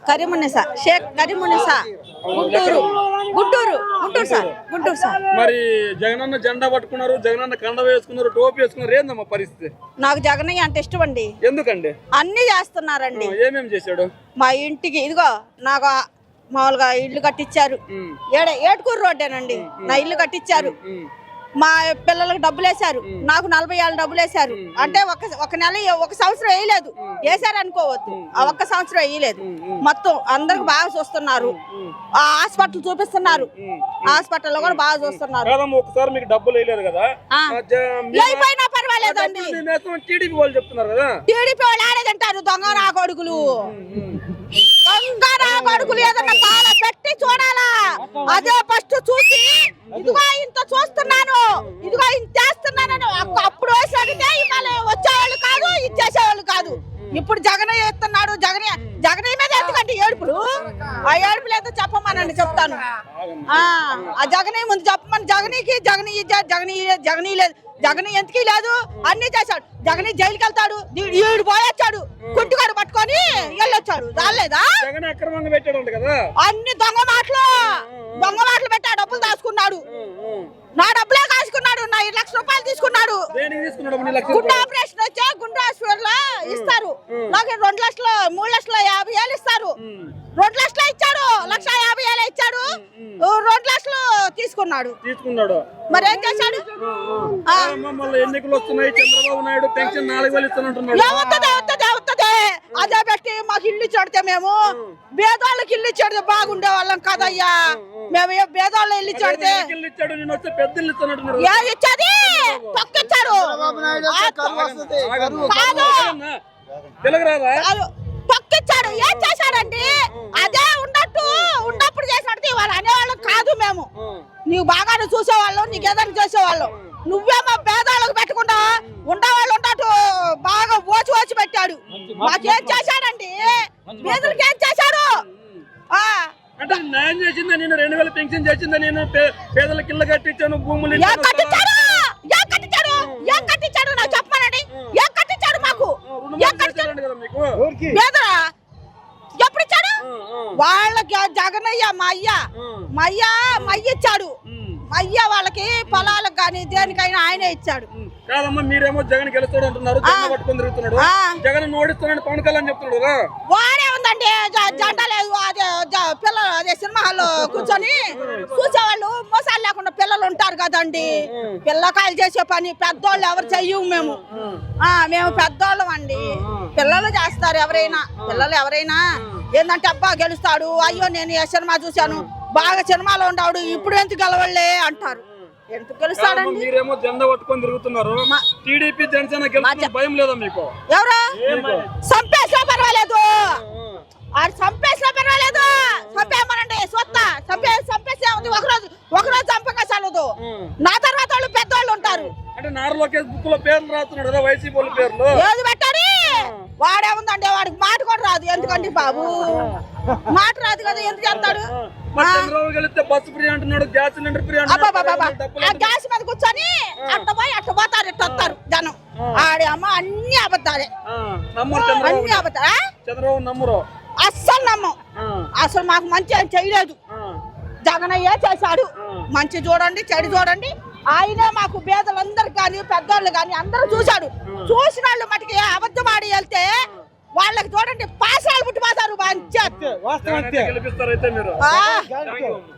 Karimunnisa Sheikh Karimunnisa Guntur sir. మరి జగనన్న జెండా పట్టుకున్నారు, జగనన్న కండ వేసుకున్నారు, టోపీ వేసుకున్నారు, ఏందమ్మా పరిస్థితి? నాకు జగనయ్య అంటే ఇష్టం అండి. ఎందుకండి? అన్ని చేస్తున్నారండి. ఏమేమి చేశాడు? మా ఇంటికి ఇదిగో నాకు మామూలుగా ఇల్లు కట్టించారు. ఏటుకూరు రోడ్డేనండి నా ఇల్లు కట్టించారు. మా పిల్లలకు డబ్బులు వేశారు, నాకు 40 ఏళ్ళ డబ్బులు వేశారు. అంటే ఒక నెల ఒక సంవత్సరం వేయలేదు, వేసారు అనుకోవద్దు, ఆ ఒక్క సంవత్సరం వేయలేదు. మొత్తం అందరికి బాగా చూస్తున్నారు, హాస్పిటల్ చూపిస్తున్నారు, హాస్పిటల్లో కూడా బాగా చూస్తున్నారు. ఒకసారి మీకు డబ్బులు వేయలేదు కదా, అయిపోయినా పర్వాలేదండి. టీడీపీ వాళ్ళు చెప్తున్నారు కదా, టీడీపీ వాళ్ళు ఆడేదంటారు దొంగ నా కొడుకులు, దొంగ నా కొడుకులు. ఏదన్నా తాళ పెట్టి చూడాలా, అదే ఫస్ట్ చూసి ఇదిగో ఇంత చూస్తున్నాను, ఇదిగో ఇంత చేస్తున్నాను అప్పుడు అడిగితే ఇవాళ వచ్చేవాళ్ళు కాదు, ఇచ్చేసేవాళ్ళు కాదు. ఇప్పుడు జగనయ్య ఎత్తున్నాడు, జగనయ్య మీద ఎందుకంటే ఏడుపులు, ఆ ఏడుపులు ఏదో చెప్పమనండి చెప్తాను. ఆ జగనయ్య ముందు చెప్పమని, జగనీ లేదు, జగన్ ఎందుకు లేదు, అన్ని చేశాడు. జగన్ జైలుకి వెళ్తాడు, ఈడు పోయొచ్చాడు, కుంటుగాడు పట్టుకొని వెళ్ళొచ్చాడు, రాలేదా? అన్ని దొంగ మాటలు పెట్టాడు, డబ్బులు దాచుకున్నాడు, నా డబ్బులే కాసుకున్నాడు, నా 2 లక్షల రూపాయలు తీసుకున్నాడు. గుండె ఆపరేషన్ వచ్చే గుండె హాస్పిటల్ ఇస్తారు, నాకు 2,03,50,000 ఇస్తారు. 2 లక్షలు ఇచ్చాడు, 1,50,000 ఇచ్చాడు, 2 లక్షలు తీసుకున్నాడు. మరి ఏం చేశాడు? ఎన్నికలు వస్తున్నాయి, చంద్రబాబు నాయుడు పెన్షన్ 4,000 ఇస్తానంటున్నాడు. అదే పెట్టి మాకు ఇల్లు చెడితే మేము పేదవాళ్ళకి ఇల్లు చెడితే బాగుండే వాళ్ళం కదయ్యా. మేము ఏ పేదవాళ్ళ ఇల్లు చెడితే ఇచ్చేది తొక్కిచ్చాడు, తొక్కిచ్చాడు. ఏం చేశాడండి? అదే ఉన్నప్పుడు చేసినట్టు వాళ్ళు అనేవాళ్ళం కాదు. మేము నీవు బాగానే చూసేవాళ్ళం, నీకు ఏదైనా చేసేవాళ్ళం. నువ్వేమో పేదవాళ్ళకు పెట్టకుండా ఉండేవాళ్ళు ఉన్నట్టు బాగా ఓచి పెట్టాడు. మాకేం చేశాడండి? పేదలకు ఏం చేశాడు? న్యాయం చేసిందా? నేను 2,000 పెన్షన్ చేసిందా? నేను పేదలకు ఇల్లు కట్టించాను, భూములు కట్టించాడు. నాకు చెప్పమనండి, ఏం కట్టించాడు? మాకు ఎప్పుడు ఇచ్చాడు? వాళ్ళకి జగనయ్య మా అయ్య ఇచ్చాడు. అయ్య వాళ్ళకి పొలాలకు కానీ దేనికైనా ఆయనే ఇచ్చాడు. కాదమ్మా, మీరేమో జగన్ గెలుస్తాడు అంటున్నారు, పట్టుకొని తిరుగుతున్నాడు, జగన్ ఓడిస్తున్నాడు పవన్ కళ్యాణ్ చెప్తున్నాడు కదా. వాడే ఉందండి, జెండా లేదు. అదే సినిమా హాల్లో కూర్చొని చూసేవాళ్ళు మోసాలు లేకుండా పిల్లలు ఉంటారు కదండి. పిల్లకాయలు చేసే పని పెద్దోళ్ళు ఎవరు చెయ్యము. మేము పెద్దోళ్ళం అండి, పిల్లలు చేస్తారు. పిల్లలు ఎవరైనా ఏంటంటే అబ్బా గెలుస్తాడు, అయ్యో నేను ఏ సినిమా చూశాను, బాగా సినిమాలో ఉండేవాడు, ఇప్పుడు ఎందుకు గెలవలే అంటారు. ఎందుకు గెలుస్తాడండి? మీరేమో జెండా పట్టుకొని తిరుగుతున్నారు, టీడీపీ జనసేన గెలుస్తుంది, భయం లేదా మీకు? ఎవరు చంపేసినా పర్వాలేదు, ఆడు చంపేసినా పర్వాలేదు, చంపేయమనండి. చంపేసే ఉంది, ఒకరోజు చంపగా చల్లదు. నా తర్వాత వాళ్ళు పెద్దవాళ్ళు ఉంటారు. అంటే నారా లోకేష్ బుక్ లో పేర్లు రాస్తున్నాడు కదా, వైసీపీ వాళ్ళ పేర్లు ఏది పెట్టాలి? వాడేముందండి, వాడికి మాట కూడా రాదు. ఎందుకండి బాబు, మాట రాదు కదా, ఎందుకు చేస్తాడు? చంద్రబాబు గెలిస్తే బస్సు ఫ్రీ అంటున్నాడు, గ్యాస్ సిలిండర్ ఫ్రీ అంటున్నాడు. ఆ గ్యాస్ మీద కూర్చొని అట్ట పోతారు, ఇట్ట వస్తారు జనం. ఆడి అమ్మ అన్ని అబద్ధాలే, అన్ని అబద్ధాలే. చంద్రబాబు నమ్మరు, అస్సలు నమ్మం. అసలు మాకు మంచి ఏం చేయలేదు, జగనయ్య చేశాడు. మంచి చూడండి, చెడు చూడండి. ఆయనే మాకు పేదలందరికి కానీ పెద్దవాళ్ళు కానీ అందరూ చూశాడు. చూసిన వాళ్ళు మటుకి అబద్ధం ఆడి వెళ్తే వాళ్ళకి చూడండి పాసాలు పుట్టిపోతారు. మంచి